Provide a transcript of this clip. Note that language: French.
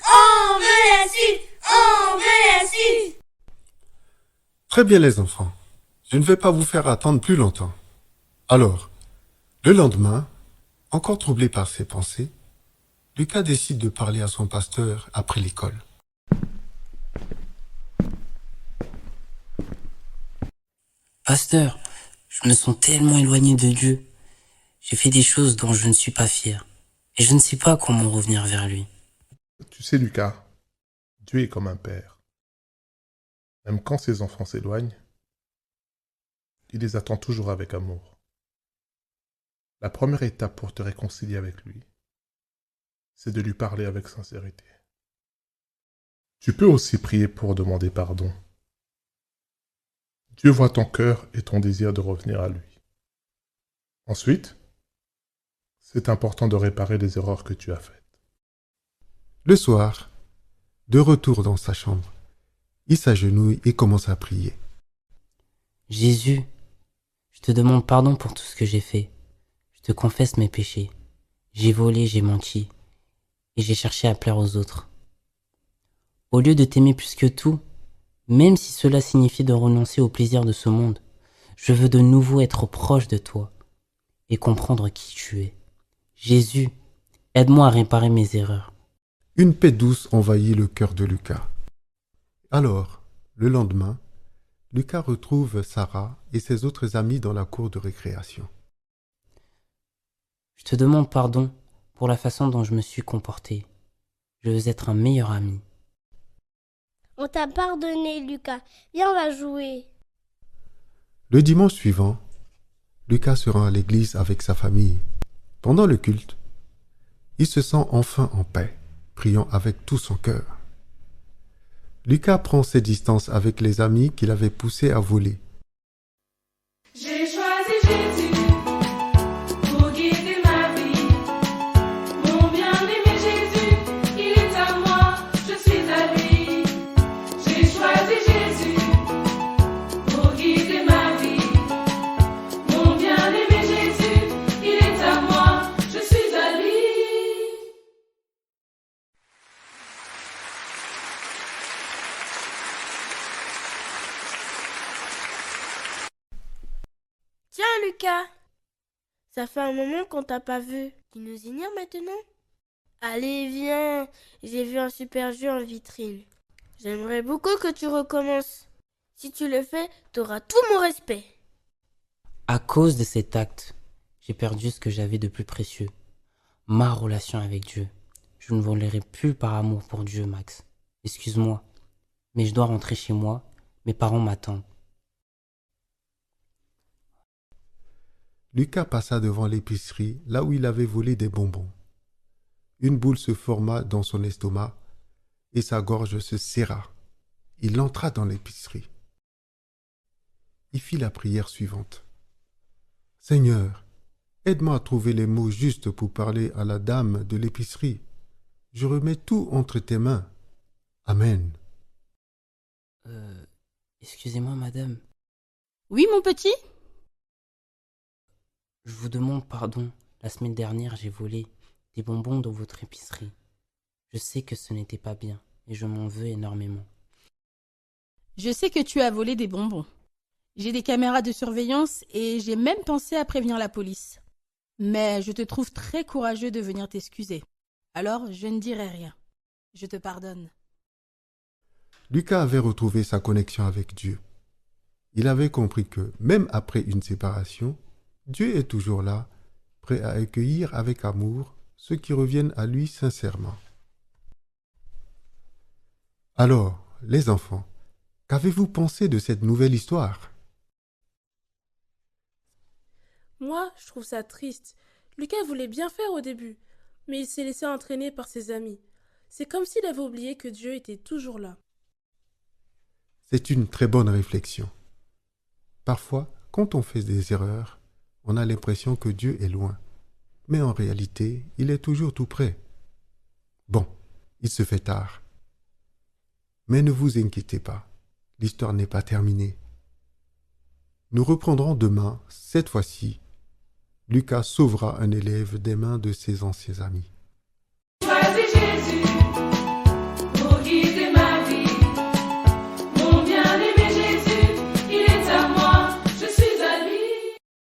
On veut la suite. On veut la suite. Très bien les enfants, je ne vais pas vous faire attendre plus longtemps. Alors, le lendemain, encore troublé par ses pensées, Lucas décide de parler à son pasteur après l'école. Pasteur, je me sens tellement éloigné de Dieu. J'ai fait des choses dont je ne suis pas fier. Et je ne sais pas comment revenir vers lui. Tu sais, Lucas, Dieu est comme un père. Même quand ses enfants s'éloignent, il les attend toujours avec amour. La première étape pour te réconcilier avec lui, c'est de lui parler avec sincérité. Tu peux aussi prier pour demander pardon. Dieu voit ton cœur et ton désir de revenir à lui. Ensuite, c'est important de réparer les erreurs que tu as faites. Le soir, de retour dans sa chambre, il s'agenouille et commence à prier. Jésus, je te demande pardon pour tout ce que j'ai fait. Je te confesse mes péchés. J'ai volé, j'ai menti. Et j'ai cherché à plaire aux autres. Au lieu de t'aimer plus que tout, même si cela signifiait de renoncer au plaisir de ce monde, je veux de nouveau être proche de toi et comprendre qui tu es. Jésus, aide-moi à réparer mes erreurs. Une paix douce envahit le cœur de Lucas. Alors, le lendemain, Lucas retrouve Sarah et ses autres amis dans la cour de récréation. Je te demande pardon pour la façon dont je me suis comporté. Je veux être un meilleur ami. On t'a pardonné, Lucas. Viens, on va jouer. Le dimanche suivant, Lucas se rend à l'église avec sa famille. Pendant le culte, il se sent enfin en paix, priant avec tout son cœur. Lucas prend ses distances avec les amis qu'il avait poussés à voler. J'ai choisi Jésus pour guider ma vie. Mon bien-aimé Jésus, il est à moi, je suis à lui. J'ai choisi Jésus pour guider ma vie. Mon bien-aimé Jésus, il est à moi, je suis à lui. Tiens, Lucas. Ça fait un moment qu'on t'a pas vu. Tu nous ignores maintenant? Allez, viens. J'ai vu un super jeu en vitrine. J'aimerais beaucoup que tu recommences. Si tu le fais, t'auras tout mon respect. À cause de cet acte, j'ai perdu ce que j'avais de plus précieux. Ma relation avec Dieu. Je ne volerai plus par amour pour Dieu, Max. Excuse-moi, mais je dois rentrer chez moi. Mes parents m'attendent. Lucas passa devant l'épicerie, là où il avait volé des bonbons. Une boule se forma dans son estomac et sa gorge se serra. Il entra dans l'épicerie. Il fit la prière suivante. « Seigneur, aide-moi à trouver les mots justes pour parler à la dame de l'épicerie. Je remets tout entre tes mains. Amen. » Excusez-moi, madame. Oui, mon petit? Je vous demande pardon. La semaine dernière, j'ai volé des bonbons dans votre épicerie. Je sais que ce n'était pas bien et je m'en veux énormément. Je sais que tu as volé des bonbons. J'ai des caméras de surveillance et j'ai même pensé à prévenir la police. Mais je te trouve très courageux de venir t'excuser. Alors, je ne dirai rien. Je te pardonne. Lucas avait retrouvé sa connexion avec Dieu. Il avait compris que, même après une séparation, Dieu est toujours là, prêt à accueillir avec amour ceux qui reviennent à lui sincèrement. Alors, les enfants, qu'avez-vous pensé de cette nouvelle histoire? Moi, je trouve ça triste. Lucas voulait bien faire au début, mais il s'est laissé entraîner par ses amis. C'est comme s'il avait oublié que Dieu était toujours là. C'est une très bonne réflexion. Parfois, quand on fait des erreurs, on a l'impression que Dieu est loin. Mais en réalité, il est toujours tout près. Bon, il se fait tard. Mais ne vous inquiétez pas, l'histoire n'est pas terminée. Nous reprendrons demain, cette fois-ci. Lucas sauvera un élève des mains de ses anciens amis.